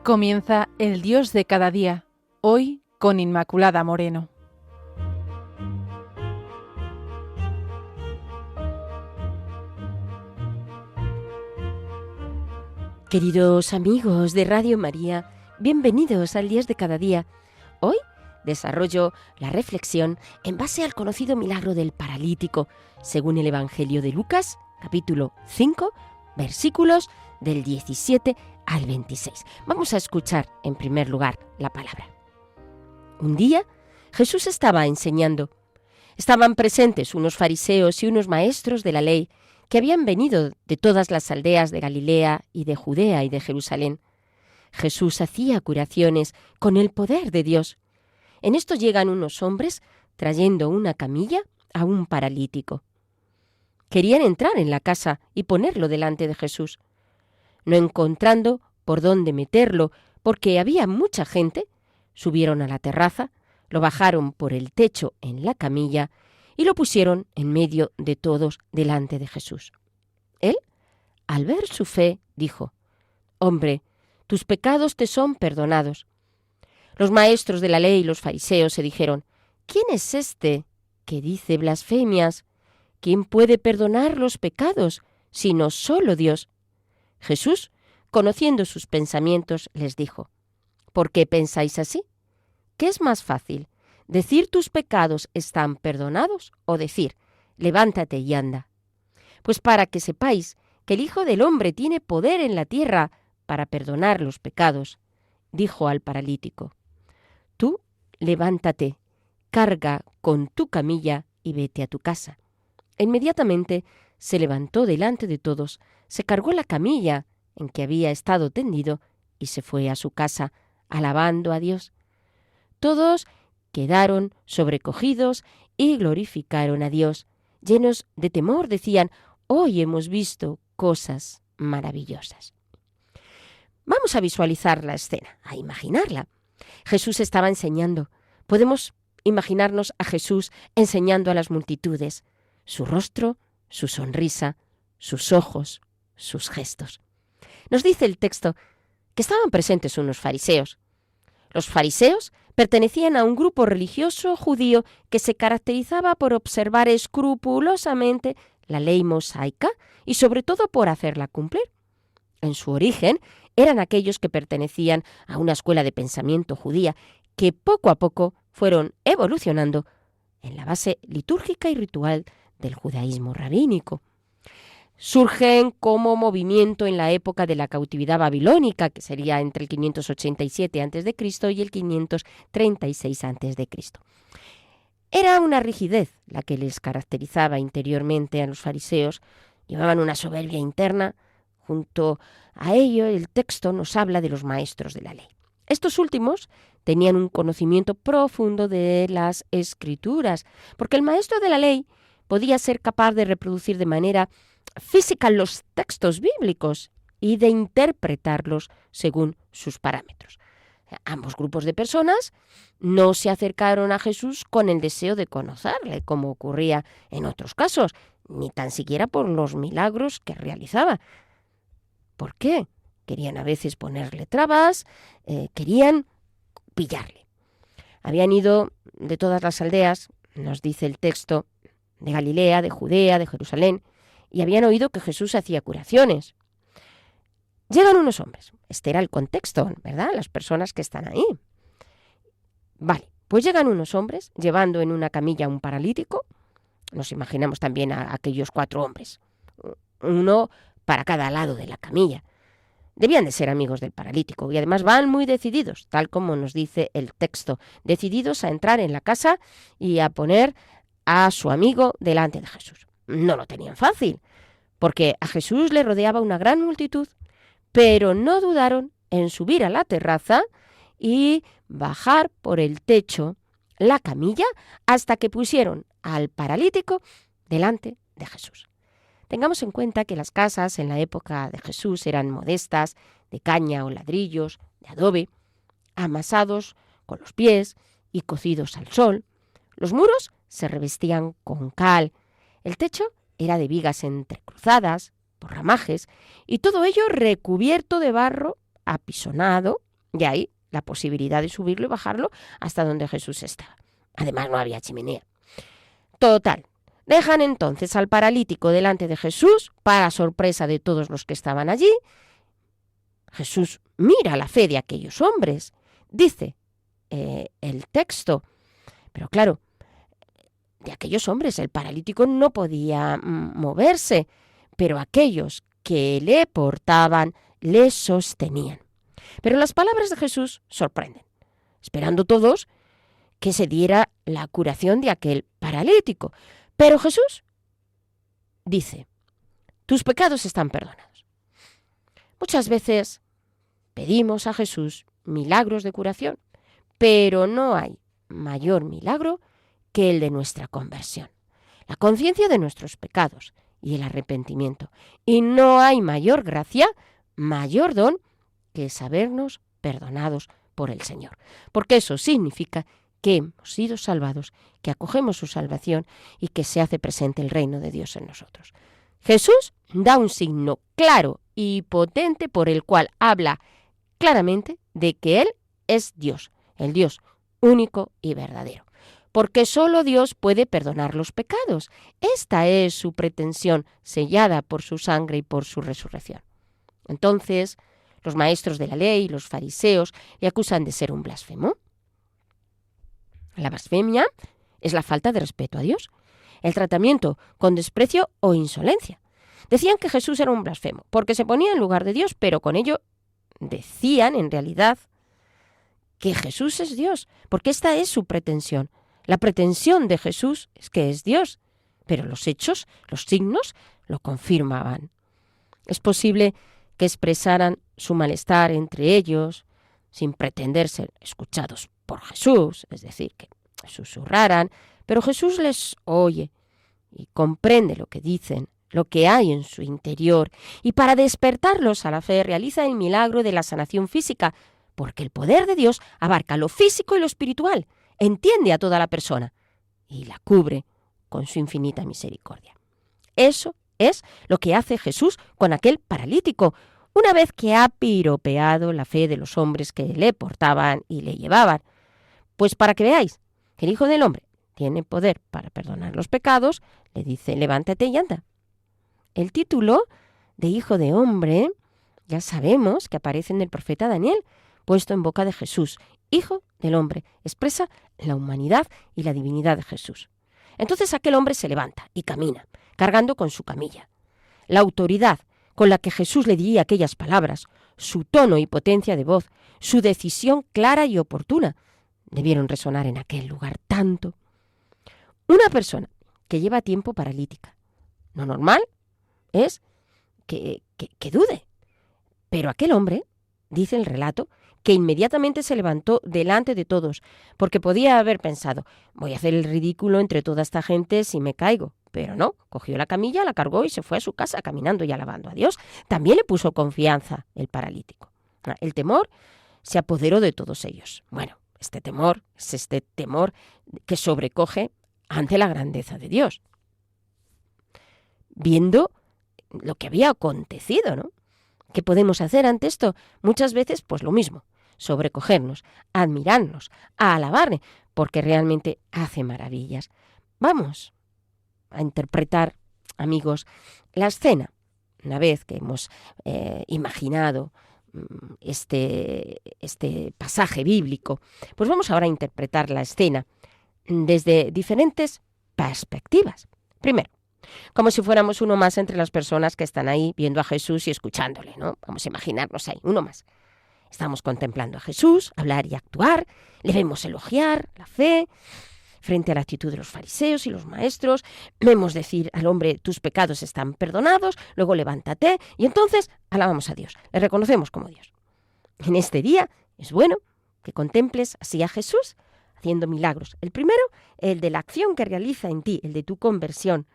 Comienza El Dios de cada día, hoy con Inmaculada Moreno. Queridos amigos de Radio María, bienvenidos al Dios de cada día. Hoy desarrollo la reflexión en base al conocido milagro del paralítico, según el Evangelio de Lucas, capítulo 5, versículos del 17 al 26. Vamos a escuchar en primer lugar la palabra. Un día Jesús estaba enseñando. Estaban presentes unos fariseos y unos maestros de la ley que habían venido de todas las aldeas de Galilea y de Judea y de Jerusalén. Jesús hacía curaciones con el poder de Dios. En esto llegan unos hombres trayendo una camilla a un paralítico. Querían entrar en la casa y ponerlo delante de Jesús. No encontrando por dónde meterlo, porque había mucha gente, subieron a la terraza, lo bajaron por el techo en la camilla y lo pusieron en medio de todos delante de Jesús. Él, al ver su fe, dijo: «Hombre, tus pecados te son perdonados». Los maestros de la ley y los fariseos se dijeron: «¿Quién es este que dice blasfemias? ¿Quién puede perdonar los pecados, sino solo Dios?». Jesús, conociendo sus pensamientos, les dijo: «¿Por qué pensáis así? ¿Qué es más fácil, decir tus pecados están perdonados o decir levántate y anda? Pues para que sepáis que el Hijo del Hombre tiene poder en la tierra para perdonar los pecados», dijo al paralítico: «Tú levántate, carga con tu camilla y vete a tu casa». Inmediatamente se levantó delante de todos, se cargó la camilla en que había estado tendido y se fue a su casa, alabando a Dios. Todos quedaron sobrecogidos y glorificaron a Dios. Llenos de temor decían: «Hoy hemos visto cosas maravillosas». Vamos a visualizar la escena, a imaginarla. Jesús estaba enseñando. Podemos imaginarnos a Jesús enseñando a las multitudes. Su rostro, su sonrisa, sus ojos, sus gestos. Nos dice el texto que estaban presentes unos fariseos. Los fariseos pertenecían a un grupo religioso judío que se caracterizaba por observar escrupulosamente la ley mosaica y sobre todo por hacerla cumplir. En su origen eran aquellos que pertenecían a una escuela de pensamiento judía que poco a poco fueron evolucionando en la base litúrgica y ritual del judaísmo rabínico. Surgen como movimiento en la época de la cautividad babilónica, que sería entre el 587 a.C. y el 536 a.C. Era una rigidez la que les caracterizaba interiormente a los fariseos. Llevaban una soberbia interna. Junto a ello, el texto nos habla de los maestros de la ley. Estos últimos tenían un conocimiento profundo de las Escrituras, porque el maestro de la ley podía ser capaz de reproducir de manera física los textos bíblicos y de interpretarlos según sus parámetros. Ambos grupos de personas no se acercaron a Jesús con el deseo de conocerle, como ocurría en otros casos, ni tan siquiera por los milagros que realizaba. ¿Por qué? Querían a veces ponerle trabas, querían pillarle. Habían ido de todas las aldeas, nos dice el texto, de Galilea, de Judea, de Jerusalén, y habían oído que Jesús hacía curaciones. Llegan unos hombres. Este era el contexto, ¿verdad? Las personas que están ahí. Vale, pues llegan unos hombres llevando en una camilla a un paralítico. Nos imaginamos también a aquellos 4 hombres, uno para cada lado de la camilla. Debían de ser amigos del paralítico y además van muy decididos, tal como nos dice el texto, decididos a entrar en la casa y a poner a su amigo delante de Jesús. No lo tenían fácil, porque a Jesús le rodeaba una gran multitud, pero no dudaron en subir a la terraza y bajar por el techo la camilla hasta que pusieron al paralítico delante de Jesús. Tengamos en cuenta que las casas en la época de Jesús eran modestas, de caña o ladrillos, de adobe, amasados con los pies y cocidos al sol. Los muros se revestían con cal. El techo era de vigas entrecruzadas por ramajes y todo ello recubierto de barro apisonado Y ahí la posibilidad de subirlo y bajarlo hasta donde Jesús estaba. Además no había chimenea. Total, dejan entonces al paralítico delante de Jesús, para sorpresa de todos los que estaban allí. Jesús mira la fe de aquellos hombres, dice el texto, pero claro, de aquellos hombres el paralítico no podía moverse, pero aquellos que le portaban le sostenían. Pero las palabras de Jesús sorprenden, esperando todos que se diera la curación de aquel paralítico. Pero Jesús dice, tus pecados están perdonados. Muchas veces pedimos a Jesús milagros de curación, pero no hay mayor milagro que el de nuestra conversión, la conciencia de nuestros pecados y el arrepentimiento. Y no hay mayor gracia, mayor don, que sabernos perdonados por el Señor. Porque eso significa que hemos sido salvados, que acogemos su salvación y que se hace presente el reino de Dios en nosotros. Jesús da un signo claro y potente por el cual habla claramente de que Él es Dios, el Dios único y verdadero. Porque solo Dios puede perdonar los pecados. Esta es su pretensión, sellada por su sangre y por su resurrección. Entonces, los maestros de la ley, los fariseos, le acusan de ser un blasfemo. La blasfemia es la falta de respeto a Dios, el tratamiento con desprecio o insolencia. Decían que Jesús era un blasfemo, porque se ponía en lugar de Dios, pero con ello decían, en realidad, que Jesús es Dios, porque esta es su pretensión. La pretensión de Jesús es que es Dios, pero los hechos, los signos, lo confirmaban. Es posible que expresaran su malestar entre ellos, sin pretender ser escuchados por Jesús, es decir, que susurraran, pero Jesús les oye y comprende lo que dicen, lo que hay en su interior, y para despertarlos a la fe realiza el milagro de la sanación física, porque el poder de Dios abarca lo físico y lo espiritual, entiende a toda la persona y la cubre con su infinita misericordia. Eso es lo que hace Jesús con aquel paralítico, una vez que ha piropeado la fe de los hombres que le portaban y le llevaban. Pues para que veáis que el Hijo del Hombre tiene poder para perdonar los pecados, le dice, levántate y anda. El título de Hijo de Hombre, ya sabemos que aparece en el profeta Daniel, puesto en boca de Jesús. Hijo del Hombre expresa la humanidad y la divinidad de Jesús. Entonces aquel hombre se levanta y camina, cargando con su camilla. La autoridad con la que Jesús le diría aquellas palabras, su tono y potencia de voz, su decisión clara y oportuna, debieron resonar en aquel lugar tanto. Una persona que lleva tiempo paralítica, lo normal es que dude. Pero aquel hombre, dice el relato, que inmediatamente se levantó delante de todos, porque podía haber pensado, voy a hacer el ridículo entre toda esta gente si me caigo. Pero no, cogió la camilla, la cargó y se fue a su casa caminando y alabando a Dios. También le puso confianza el paralítico. El temor se apoderó de todos ellos. Bueno, este temor es este temor que sobrecoge ante la grandeza de Dios. Viendo lo que había acontecido, ¿no? ¿Qué podemos hacer ante esto? Muchas veces, pues lo mismo, sobrecogernos, admirarnos, a alabarle, porque realmente hace maravillas. Vamos a interpretar, amigos, la escena. Una vez que hemos imaginado este pasaje bíblico, pues vamos ahora a interpretar la escena desde diferentes perspectivas. Primero, como si fuéramos uno más entre las personas que están ahí viendo a Jesús y escuchándole, ¿no? Vamos a imaginarnos ahí, uno más. Estamos contemplando a Jesús, hablar y actuar, le vemos elogiar la fe frente a la actitud de los fariseos y los maestros, vemos decir al hombre, tus pecados están perdonados, luego levántate, y entonces alabamos a Dios, le reconocemos como Dios. En este día es bueno que contemples así a Jesús haciendo milagros. El primero, el de la acción que realiza en ti, el de tu conversión,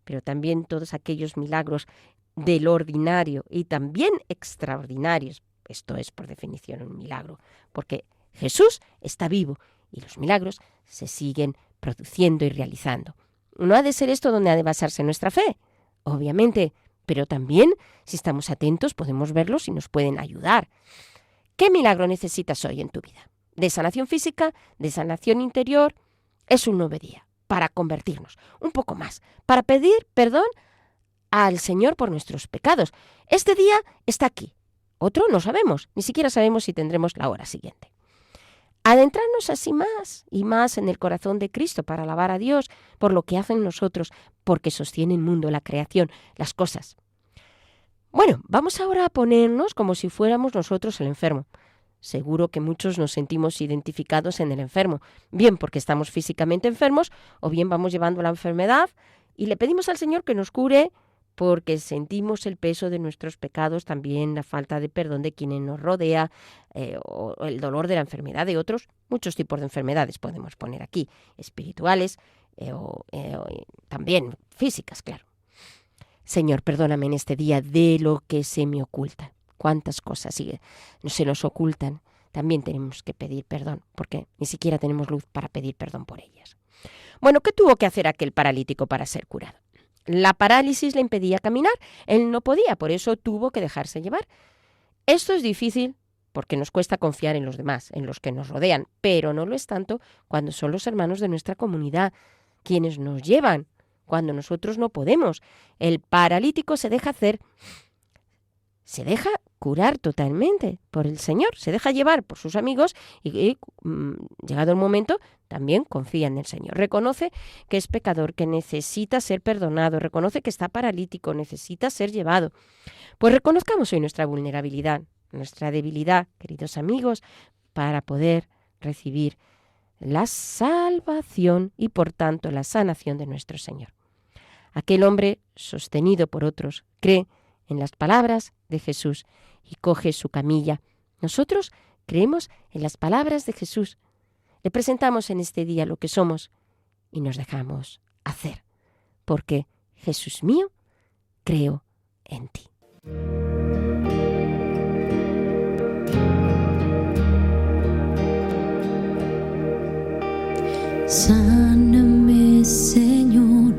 pero también todos aquellos milagros del ordinario y también extraordinarios. Esto es, por definición, un milagro, porque Jesús está vivo y los milagros se siguen produciendo y realizando. No ha de ser esto donde ha de basarse nuestra fe, obviamente, pero también, si estamos atentos, podemos verlos y nos pueden ayudar. ¿Qué milagro necesitas hoy en tu vida? ¿De sanación física? ¿De sanación interior? Es un nuevo día para convertirnos un poco más, para pedir perdón al Señor por nuestros pecados. Este día está aquí. Otro no sabemos, ni siquiera sabemos si tendremos la hora siguiente. Adentrarnos así más y más en el corazón de Cristo para alabar a Dios por lo que hacen nosotros, porque sostiene el mundo, la creación, las cosas. Bueno, vamos ahora a ponernos como si fuéramos nosotros el enfermo. Seguro que muchos nos sentimos identificados en el enfermo, bien porque estamos físicamente enfermos o bien vamos llevando la enfermedad y le pedimos al Señor que nos cure porque sentimos el peso de nuestros pecados, también la falta de perdón de quienes nos rodea o el dolor de la enfermedad de otros. Muchos tipos de enfermedades podemos poner aquí, espirituales o también físicas, claro. Señor, perdóname en este día de lo que se me oculta. Cuántas cosas se nos ocultan. También tenemos que pedir perdón, porque ni siquiera tenemos luz para pedir perdón por ellas. Bueno, ¿qué tuvo que hacer aquel paralítico para ser curado? La parálisis le impedía caminar. Él no podía, por eso tuvo que dejarse llevar. Esto es difícil porque nos cuesta confiar en los demás, en los que nos rodean, pero no lo es tanto cuando son los hermanos de nuestra comunidad quienes nos llevan, cuando nosotros no podemos. El paralítico se deja hacer, se deja curar totalmente por el Señor, se deja llevar por sus amigos y llegado el momento también confía en el Señor. Reconoce que es pecador, que necesita ser perdonado, reconoce que está paralítico, necesita ser llevado. Pues reconozcamos hoy nuestra vulnerabilidad, nuestra debilidad, queridos amigos, para poder recibir la salvación y por tanto la sanación de nuestro Señor. Aquel hombre, sostenido por otros, cree en las palabras de Jesús y coge su camilla. Nosotros creemos en las palabras de Jesús. Le presentamos en este día lo que somos y nos dejamos hacer, porque Jesús mío, creo en ti. Sáname, Señor,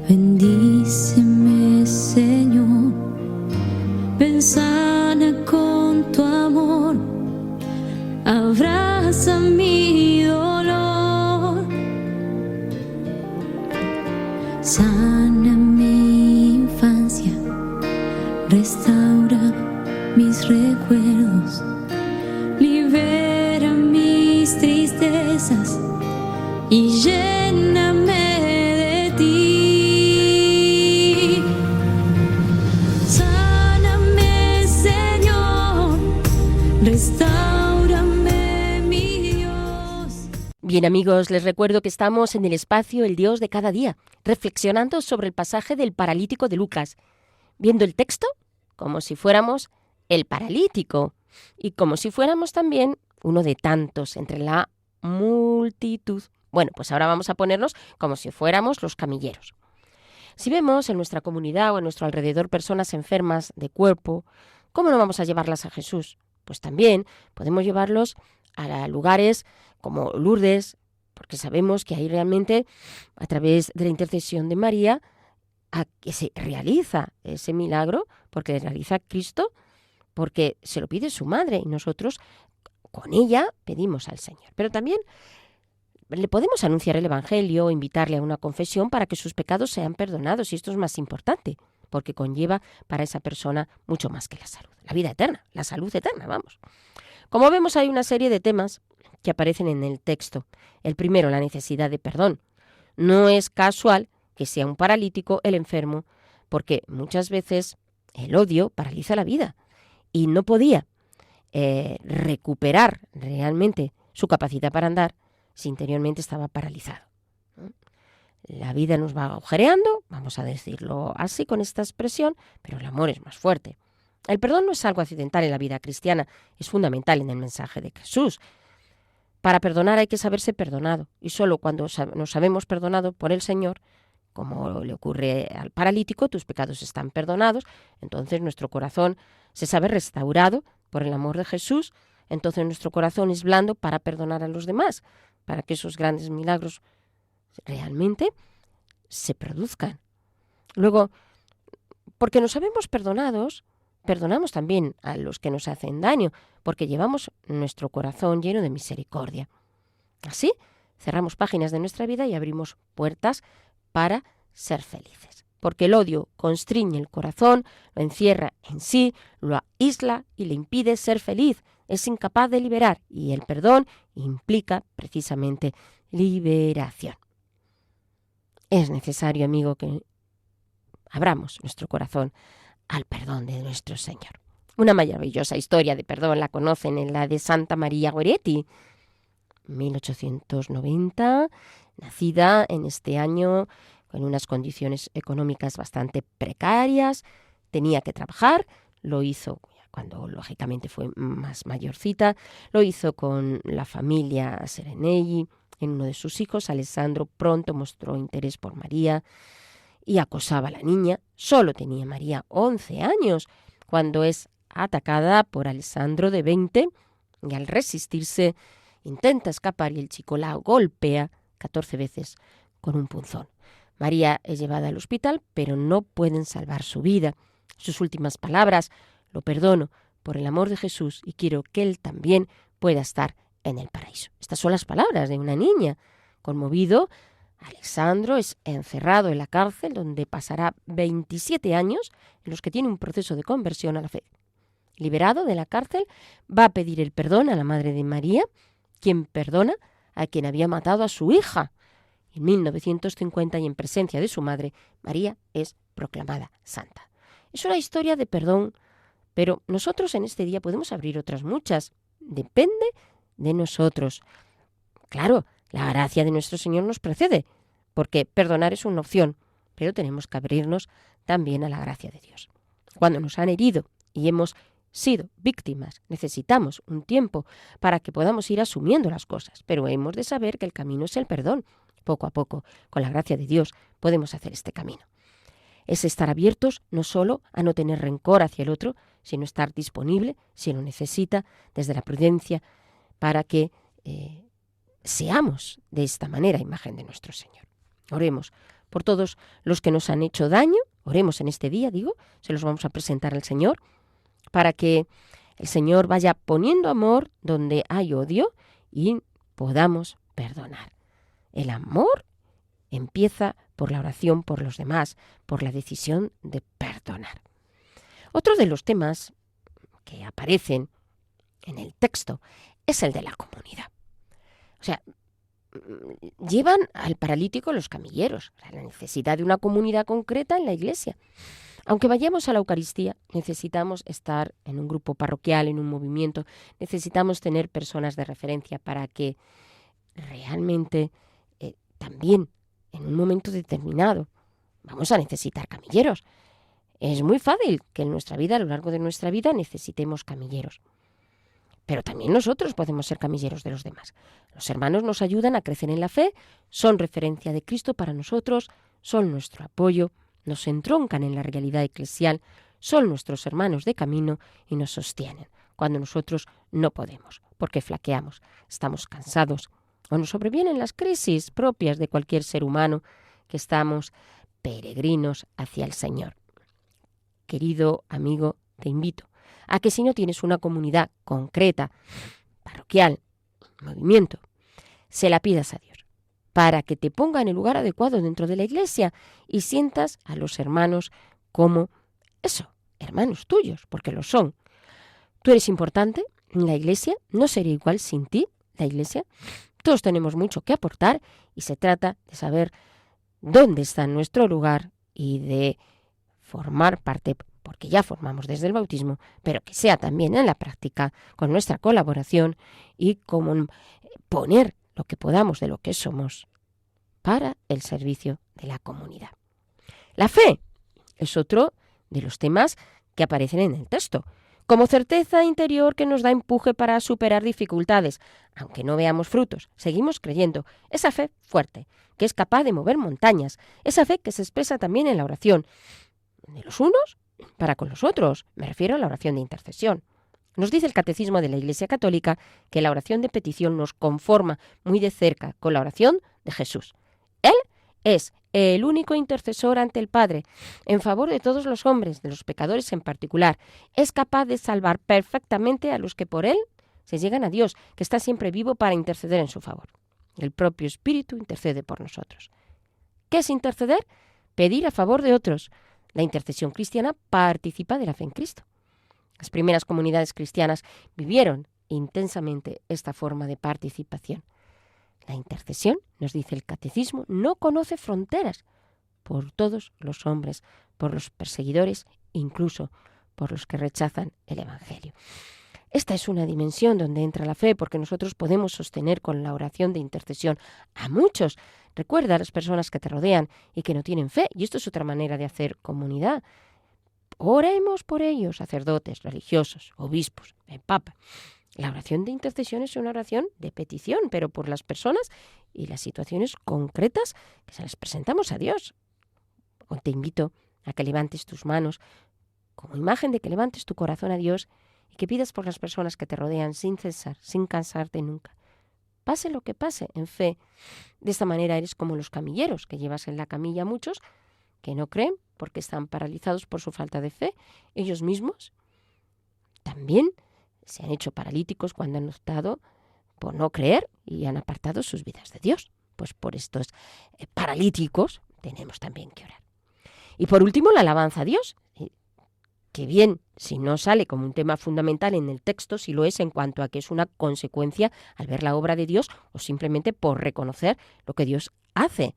bendíceme, Señor, ven sana con tu amor, abraza mi dolor, sana mi infancia, restaura mis recuerdos, libera mis tristezas y lléname de ti. Sáname, Señor, restáurame, mi Dios. Bien, amigos, les recuerdo que estamos en el espacio El Dios de cada día, reflexionando sobre el pasaje del paralítico de Lucas, viendo el texto como si fuéramos el paralítico y como si fuéramos también uno de tantos entre la multitud. Bueno, pues ahora vamos a ponernos como si fuéramos los camilleros. Si vemos en nuestra comunidad o en nuestro alrededor personas enfermas de cuerpo, ¿cómo no vamos a llevarlas a Jesús? Pues también podemos llevarlos a lugares como Lourdes, porque sabemos que ahí realmente, a través de la intercesión de María, que se realiza ese milagro, porque le realiza Cristo, porque se lo pide su madre y nosotros con ella pedimos al Señor. Pero también le podemos anunciar el Evangelio o invitarle a una confesión para que sus pecados sean perdonados, y esto es más importante, porque conlleva para esa persona mucho más que la salud, la vida eterna, la salud eterna, vamos. Como vemos, hay una serie de temas que aparecen en el texto. El primero, la necesidad de perdón. No es casual que sea un paralítico el enfermo, porque muchas veces el odio paraliza la vida y no podía recuperar realmente su capacidad para andar si interiormente estaba paralizado. La vida nos va agujereando, vamos a decirlo así con esta expresión, pero el amor es más fuerte. El perdón no es algo accidental en la vida cristiana, es fundamental en el mensaje de Jesús. Para perdonar hay que saberse perdonado, y solo cuando nos sabemos perdonado por el Señor, como le ocurre al paralítico, tus pecados están perdonados, entonces nuestro corazón se sabe restaurado por el amor de Jesús, entonces nuestro corazón es blando para perdonar a los demás, para que esos grandes milagros realmente se produzcan. Luego, porque nos sabemos perdonados, perdonamos también a los que nos hacen daño, porque llevamos nuestro corazón lleno de misericordia. Así, cerramos páginas de nuestra vida y abrimos puertas para ser felices. Porque el odio constriñe el corazón, lo encierra en sí, lo aísla y le impide ser feliz. Es incapaz de liberar y el perdón implica precisamente liberación. Es necesario, amigo, que abramos nuestro corazón al perdón de nuestro Señor. Una maravillosa historia de perdón la conocen en la de Santa María Goretti, 1890, nacida en este año con unas condiciones económicas bastante precarias, tenía que trabajar, lo hizo cuando lógicamente fue más mayorcita, lo hizo con la familia Serenelli. En uno de sus hijos, Alessandro, pronto mostró interés por María y acosaba a la niña. Solo tenía María 11 años cuando es atacada por Alessandro de 20 y al resistirse intenta escapar y el chico la golpea 14 veces con un punzón. María es llevada al hospital, pero no pueden salvar su vida. Sus últimas palabras: lo perdono por el amor de Jesús y quiero que él también pueda estar en el paraíso. Estas son las palabras de una niña. Conmovido, Alessandro es encerrado en la cárcel, donde pasará 27 años en los que tiene un proceso de conversión a la fe. Liberado de la cárcel, va a pedir el perdón a la madre de María, quien perdona a quien había matado a su hija. En 1950, y en presencia de su madre, María es proclamada santa. Es una historia de perdón, pero nosotros en este día podemos abrir otras muchas. Depende de nosotros. Claro, la gracia de nuestro Señor nos precede, porque perdonar es una opción, pero tenemos que abrirnos también a la gracia de Dios. Cuando nos han herido y hemos sido víctimas, necesitamos un tiempo para que podamos ir asumiendo las cosas, pero hemos de saber que el camino es el perdón. Poco a poco, con la gracia de Dios, podemos hacer este camino. Es estar abiertos no solo a no tener rencor hacia el otro, sino estar disponible, si lo necesita, desde la prudencia, para que seamos de esta manera imagen de nuestro Señor. Oremos por todos los que nos han hecho daño, oremos en este día, se los vamos a presentar al Señor, para que el Señor vaya poniendo amor donde hay odio y podamos perdonar. El amor empieza por la oración por los demás, por la decisión de perdonar. Otro de los temas que aparecen en el texto es el de la comunidad. O sea, llevan al paralítico los camilleros, la necesidad de una comunidad concreta en la iglesia. Aunque vayamos a la Eucaristía, necesitamos estar en un grupo parroquial, en un movimiento, necesitamos tener personas de referencia para que realmente también en un momento determinado vamos a necesitar camilleros. Es muy fácil que en nuestra vida, a lo largo de nuestra vida, necesitemos camilleros. Pero también nosotros podemos ser camilleros de los demás. Los hermanos nos ayudan a crecer en la fe, son referencia de Cristo para nosotros, son nuestro apoyo, nos entroncan en la realidad eclesial, son nuestros hermanos de camino y nos sostienen cuando nosotros no podemos, porque flaqueamos, estamos cansados o nos sobrevienen las crisis propias de cualquier ser humano, que estamos peregrinos hacia el Señor. Querido amigo, te invito a que si no tienes una comunidad concreta, parroquial, movimiento, se la pidas a Dios, para que te ponga en el lugar adecuado dentro de la iglesia y sientas a los hermanos como eso, hermanos tuyos, porque lo son. Tú eres importante en la iglesia, no sería igual sin ti la iglesia. Todos tenemos mucho que aportar y se trata de saber dónde está nuestro lugar y de formar parte, porque ya formamos desde el bautismo, pero que sea también en la práctica, con nuestra colaboración y como poner lo que podamos de lo que somos para el servicio de la comunidad. La fe es otro de los temas que aparecen en el texto, como certeza interior que nos da empuje para superar dificultades. Aunque no veamos frutos, seguimos creyendo. Esa fe fuerte, que es capaz de mover montañas. Esa fe que se expresa también en la oración. De los unos para con los otros. Me refiero a la oración de intercesión. Nos dice el Catecismo de la Iglesia Católica que la oración de petición nos conforma muy de cerca con la oración de Jesús. Él Es el único intercesor ante el Padre, en favor de todos los hombres, de los pecadores en particular. Es capaz de salvar perfectamente a los que por él se llegan a Dios, que está siempre vivo para interceder en su favor. El propio Espíritu intercede por nosotros. ¿Qué es interceder? Pedir a favor de otros. La intercesión cristiana participa de la fe en Cristo. Las primeras comunidades cristianas vivieron intensamente esta forma de participación. La intercesión, nos dice el Catecismo, no conoce fronteras por todos los hombres, por los perseguidores, incluso por los que rechazan el Evangelio. Esta es una dimensión donde entra la fe, porque nosotros podemos sostener con la oración de intercesión a muchos. Recuerda a las personas que te rodean y que no tienen fe, y esto es otra manera de hacer comunidad. Oremos por ellos, sacerdotes, religiosos, obispos, el Papa. La oración de intercesión es una oración de petición, pero por las personas y las situaciones concretas que se las presentamos a Dios. Hoy te invito a que levantes tus manos como imagen de que levantes tu corazón a Dios y que pidas por las personas que te rodean sin cesar, sin cansarte nunca. Pase lo que pase, en fe. De esta manera eres como los camilleros, que llevas en la camilla a muchos que no creen porque están paralizados por su falta de fe. Ellos mismos también se han hecho paralíticos cuando han optado por no creer y han apartado sus vidas de Dios. Pues por estos paralíticos tenemos también que orar. Y por último, la alabanza a Dios. Que bien, si no sale como un tema fundamental en el texto, si lo es en cuanto a que es una consecuencia al ver la obra de Dios o simplemente por reconocer lo que Dios hace.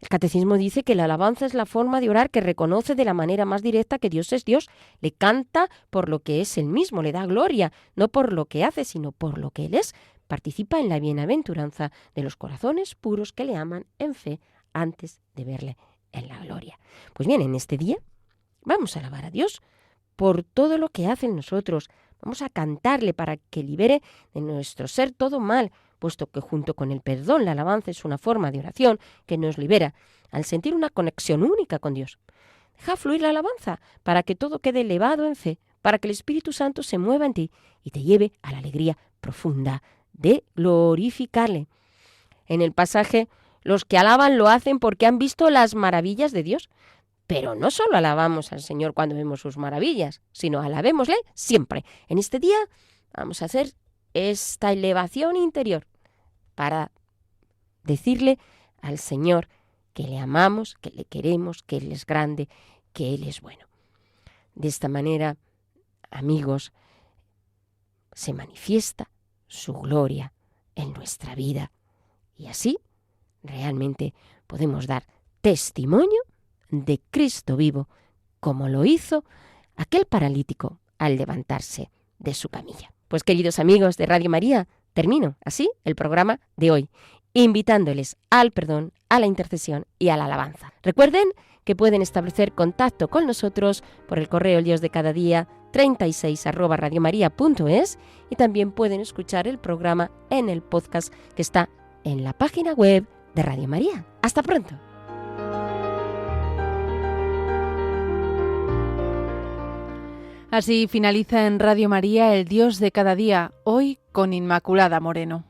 El Catecismo dice que la alabanza es la forma de orar que reconoce de la manera más directa que Dios es Dios. Le canta por lo que es Él mismo, le da gloria, no por lo que hace, sino por lo que Él es. Participa en la bienaventuranza de los corazones puros que le aman en fe antes de verle en la gloria. Pues bien, en este día vamos a alabar a Dios por todo lo que hace en nosotros. Vamos a cantarle para que libere de nuestro ser todo mal, puesto que junto con el perdón la alabanza es una forma de oración que nos libera al sentir una conexión única con Dios. Deja fluir la alabanza para que todo quede elevado en fe, para que el Espíritu Santo se mueva en ti y te lleve a la alegría profunda de glorificarle. En el pasaje, los que alaban lo hacen porque han visto las maravillas de Dios. Pero no solo alabamos al Señor cuando vemos sus maravillas, sino alabémosle siempre. En este día vamos a hacer esta elevación interior para decirle al Señor que le amamos, que le queremos, que Él es grande, que Él es bueno. De esta manera, amigos, se manifiesta su gloria en nuestra vida y así realmente podemos dar testimonio de Cristo vivo, como lo hizo aquel paralítico al levantarse de su camilla. Pues queridos amigos de Radio María, termino así el programa de hoy, invitándoles al perdón, a la intercesión y a la alabanza. Recuerden que pueden establecer contacto con nosotros por el correo El Dios de Cada Día 36@radiomaria.es y también pueden escuchar el programa en el podcast que está en la página web de Radio María. ¡Hasta pronto! Así finaliza en Radio María El Dios de Cada Día, hoy con Inmaculada Moreno.